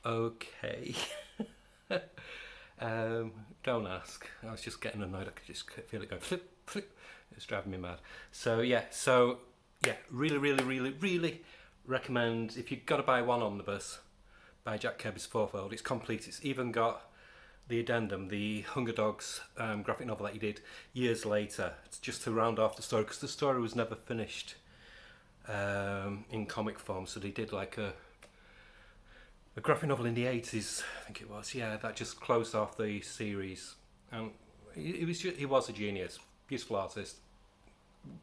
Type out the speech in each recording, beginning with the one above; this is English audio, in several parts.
okay. Don't ask. I was just getting annoyed. I could just feel it going flip, flip. It's driving me mad. So yeah, really recommend, if you've got to buy one omnibus, buy Jack Kirby's Fourfold. It's complete. It's even got the addendum, the Hunger Dogs graphic novel that he did years later. It's just to round off the story, because the story was never finished in comic form. So they did like a graphic novel in the 80s, I think it was. Yeah, that just closed off the series. And he was a genius, beautiful artist,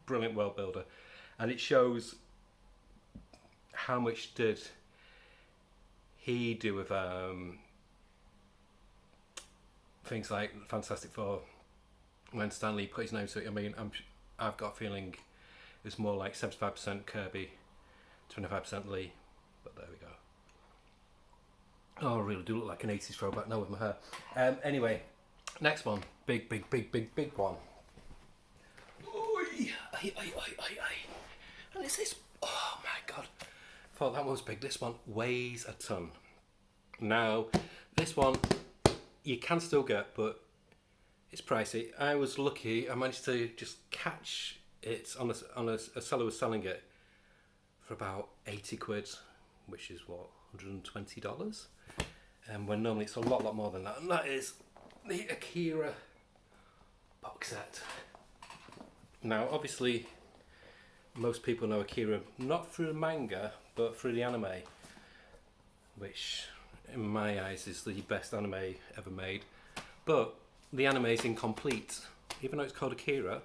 brilliant world builder, and it shows how much did he do with things like Fantastic Four when Stan Lee put his name to it. I mean, I've got a feeling it was more like 75% Kirby, 25% Lee, but there we go. Oh, I really do look like an 80s throwback now with my hair. Anyway, next one. Big one. Oi, aye. And it's this. Oh my god. Thought that one was big. This one weighs a ton. Now, this one you can still get, but it's pricey. I was lucky. I managed to just catch it on a seller was selling it for about 80 quid, which is what, $120? And when normally it's a lot more than that. And that is the Akira box set. Now, obviously, most people know Akira not through the manga, but through the anime, which in my eyes is the best anime ever made. But the anime is incomplete. Even though it's called Akira,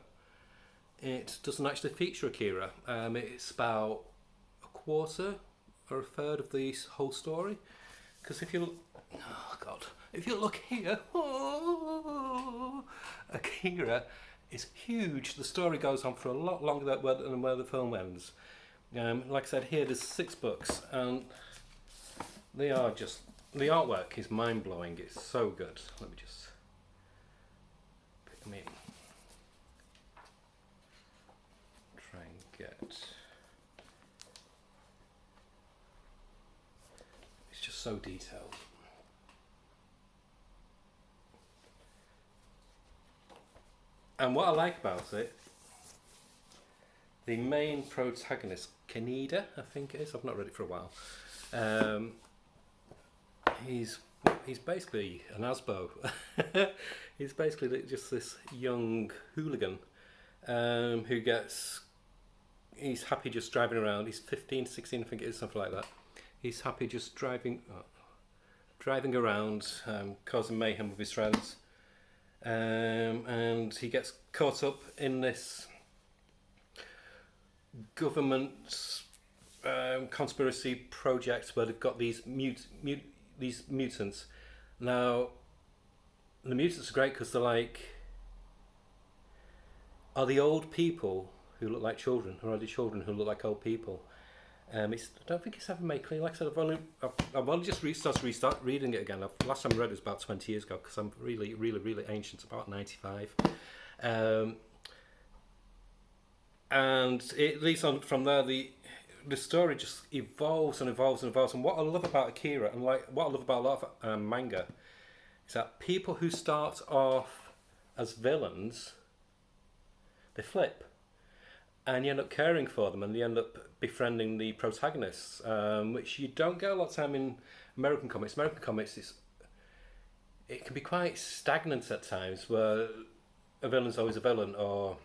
it doesn't actually feature Akira. It's about a quarter or a third of the whole story. Because if you look here, Akira is huge. The story goes on for a lot longer than where the film ends. Like I said, here there's 6 books, and they are just, the artwork is mind blowing. It's so good. Let me just pick them in. Try and get. It's just so detailed. And what I like about it, the main protagonist, Kaneda, I think it is. I've not read it for a while. He's basically an Asbo. He's basically just this young hooligan who he's happy just driving around. He's 15, 16, I think it is, something like that. He's happy just driving around, causing mayhem with his friends. And he gets caught up in this government conspiracy project where they've got these mutants. Now, the mutants are great because they're like, are the old people who look like children, or are the children who look like old people? I don't think it's ever made clear. Like I said, I've only just restart reading it again. Last time I read it was about 20 years ago, because I'm really ancient, about 95. And it leads on from there. The story just evolves and evolves and evolves. And what I love about Akira, and like what I love about a lot of manga, is that people who start off as villains, they flip. And you end up caring for them, and you end up befriending the protagonists, which you don't get a lot of time in American comics. American comics, it can be quite stagnant at times, where a villain's always a villain, or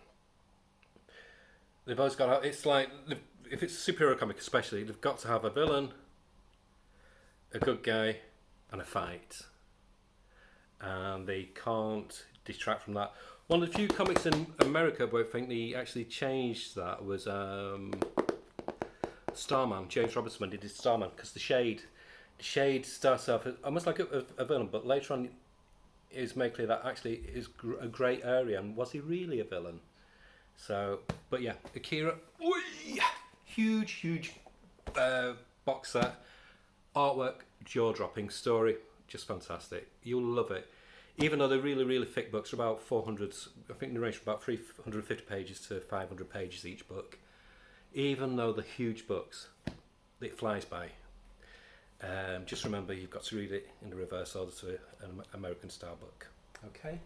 they've always got. It's like, if it's a superhero comic, especially, they've got to have a villain, a good guy, and a fight, and they can't detract from that. One of the few comics in America where I think they actually changed that was Starman. James Robinson did Starman, because the Shade starts off almost like a villain, but later on is made clear that actually is a grey area, and was he really a villain? So, but yeah, Akira, huge box set, artwork, jaw-dropping, story, just fantastic. You'll love it. Even though they're really thick books, about 400, I think they range from about 350 pages to 500 pages each book. Even though they're huge books, it flies by. Just remember, you've got to read it in the reverse order to an American style book. Okay.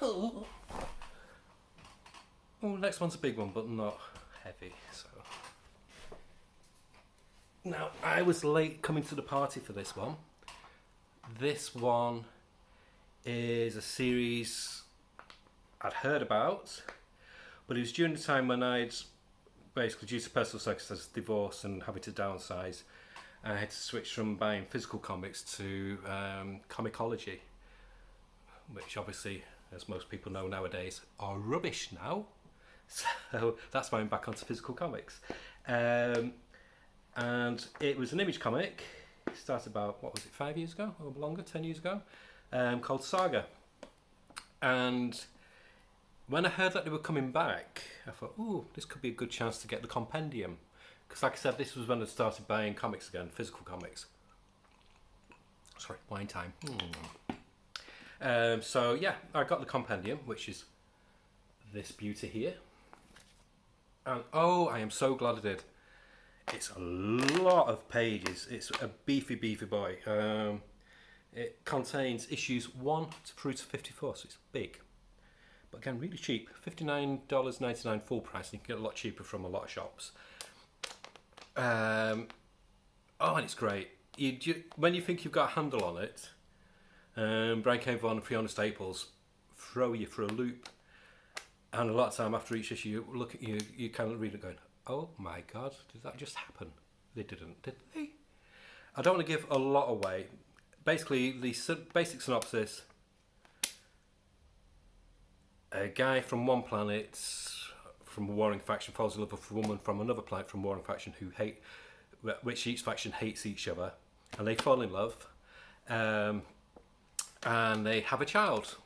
Oh, next one's a big one, but not heavy. So now I was late coming to the party for this one. This one is a series I'd heard about, but it was during the time when I'd basically, due to personal circumstances, divorce and having to downsize, I had to switch from buying physical comics to comicology, which obviously, as most people know nowadays, are rubbish now. So that's why I'm back onto physical comics. And it was an Image comic. It started about, 5 years ago? Or longer, 10 years ago? Called Saga. And when I heard that they were coming back, I thought, ooh, this could be a good chance to get the Compendium. Because like I said, this was when I started buying comics again, physical comics. Sorry, wine time. So yeah, I got the Compendium, which is this beauty here. And oh, I am so glad I did. It's a lot of pages. It's a beefy boy. It contains issues 1 through to 54, so it's big. But again, really cheap. $59.99 full price, and you can get a lot cheaper from a lot of shops. And it's great. When you think you've got a handle on it, Brian K. Vaughan and Fiona Staples throw you for a loop. And a lot of time after each issue, you look at you kind of read it going, oh my God, did that just happen? They didn't, did they? I don't want to give a lot away. Basically, the basic synopsis: a guy from one planet, from a warring faction, falls in love with a woman from another planet from a warring faction which each faction hates each other, and they fall in love, and they have a child,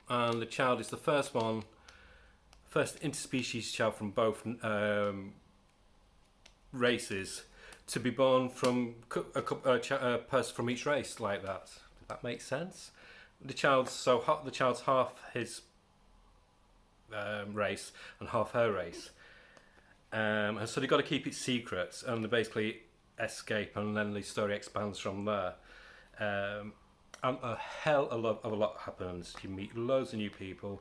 and the child is the first interspecies child from both races to be born from a person from each race, like that. Does that make sense? The child's half his race and half her race, and so they've got to keep it secret, and they basically escape, and then the story expands from there. And a hell of a lot happens. You meet loads of new people,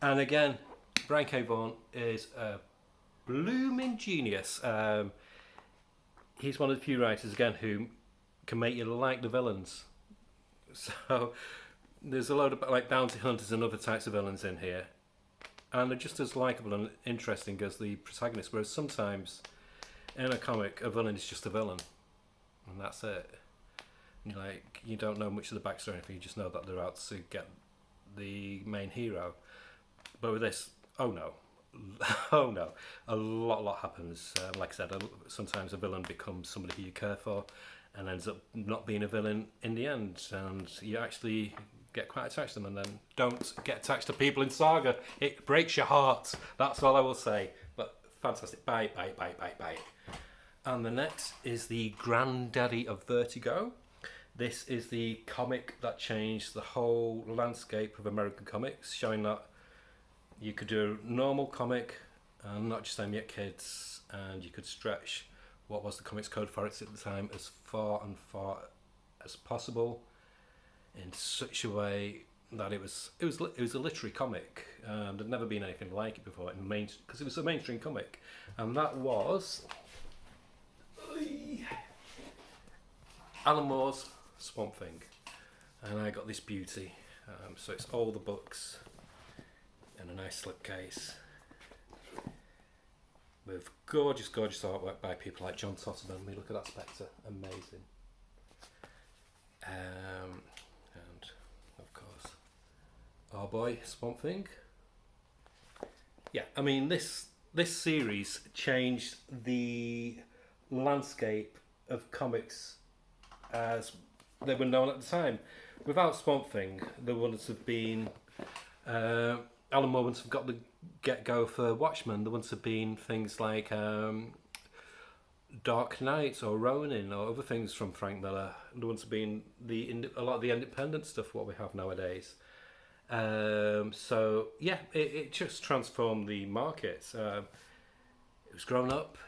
and again, Brian K. Vaughan is a blooming genius. He's one of the few writers, again, who can make you like the villains. So there's a load of like bounty hunters and other types of villains in here, and they're just as likeable and interesting as the protagonist. Whereas sometimes in a comic, a villain is just a villain, and that's it. You don't know much of the backstory or anything. You just know that they're out to get the main hero. But with this, oh no, a lot happens. Like I said, sometimes a villain becomes somebody who you care for, and ends up not being a villain in the end, and you actually get quite attached to them. And then don't get attached to people in Saga; it breaks your heart. That's all I will say. But fantastic! Bye. And the next is the granddaddy of Vertigo. This is the comic that changed the whole landscape of American comics, showing that you could do a normal comic and not just aim at kids, and you could stretch what was the Comics Code for it at the time as far as possible, in such a way that it was a literary comic. There'd never been anything like it before because it was a mainstream comic, and that was Alan Moore's Swamp Thing. And I got this beauty. So it's all the books in a nice slipcase with gorgeous artwork by people like John Tottenham. I mean, look at that Spectre, amazing. And of course, our boy Swamp Thing. Yeah, I mean this series changed the landscape of comics as they were known at the time. Without Swamp Thing, there wouldn't have been Alan Moore wouldn't have got the get-go for Watchmen. There wouldn't have been things like Dark Knight or Ronin or other things from Frank Miller. There wouldn't have been a lot of the independent stuff what we have nowadays. So yeah, it just transformed the market. It was growing up.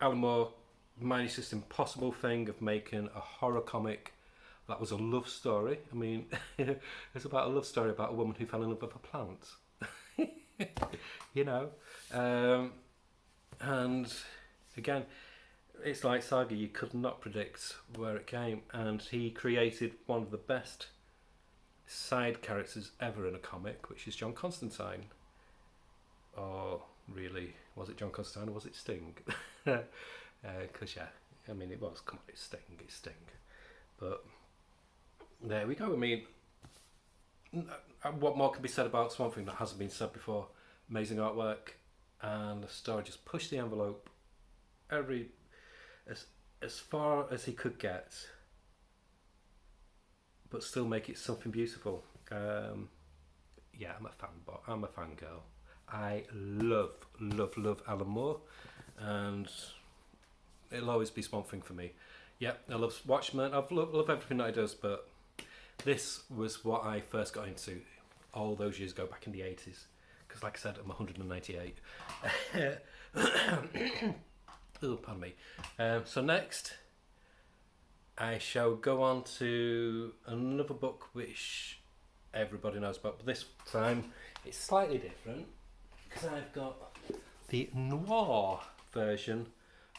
Alan Moore managed this impossible thing of making a horror comic that was a love story. I mean, it's about a love story about a woman who fell in love with a plant. You know, and again, it's like Saga. You could not predict where it came, and he created one of the best side characters ever in a comic, which is John Constantine. Or really, was it John Constantine or was it Sting? Because yeah, I mean it was. Come on, it's Sting. But there we go. I mean, what more can be said about Swamp Thing that hasn't been said before? Amazing artwork, and the story just pushed the envelope as far as he could get, but still make it something beautiful. Yeah, I'm a fangirl. I love Alan Moore, and it'll always be Swamp Thing for me. Yeah, I love Watchmen. I love everything that he does, but this was what I first got into all those years ago, back in the 80s. Because, like I said, I'm 198. Oh, pardon me. So next, I shall go on to another book which everybody knows about, but this time it's slightly different because I've got the noir version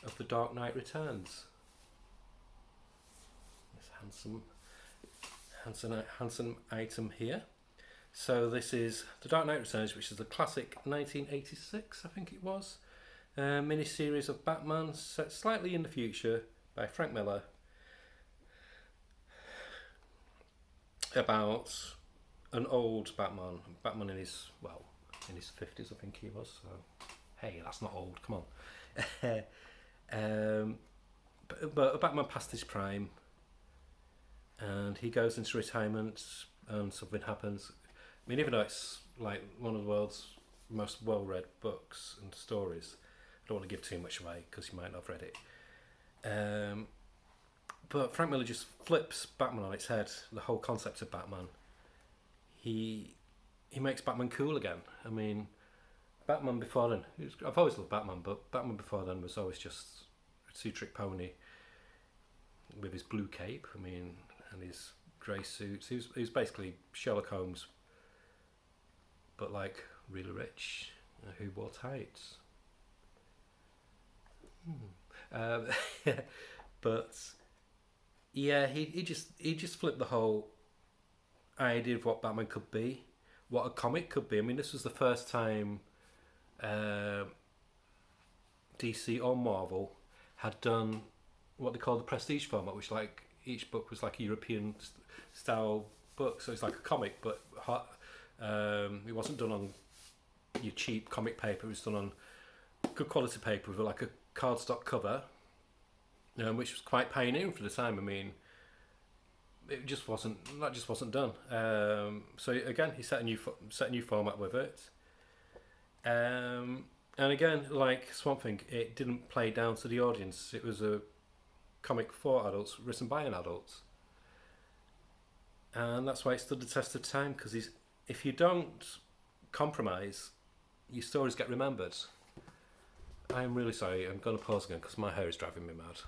of The Dark Knight Returns. This handsome item here. So this is The Dark Knight Returns, which is the classic 1986, I think it was, mini-series of Batman set slightly in the future by Frank Miller, about an old Batman in his 50s, I think he was. So hey, that's not old. Come on. But a Batman past his prime, and he goes into retirement, and something happens. I mean, even though it's like one of the world's most well-read books and stories, I don't want to give too much away because you might not have read it. But Frank Miller just flips Batman on its head. The whole concept of Batman. He makes Batman cool again. I mean, Batman before then, I've always loved Batman, but Batman before then was always just a two-trick pony with his blue cape. I mean, and his grey suits. He was basically Sherlock Holmes, but like really rich, who wore tights. But yeah, he just flipped the whole idea of what Batman could be, what a comic could be. I mean, this was the first time DC or Marvel had done what they call the prestige format, which like each book was like a European style book, so it's like a comic, but it wasn't done on your cheap comic paper. It was done on good quality paper with like a cardstock cover, which was quite pioneering for the time. I mean, that just wasn't done. So again, he set a new format with it. And again, like Swamp Thing, it didn't play down to the audience. It was a comic for adults, written by an adult, and that's why it stood the test of time. Because if you don't compromise, your stories get remembered. I'm really sorry. I'm going to pause again because my hair is driving me mad.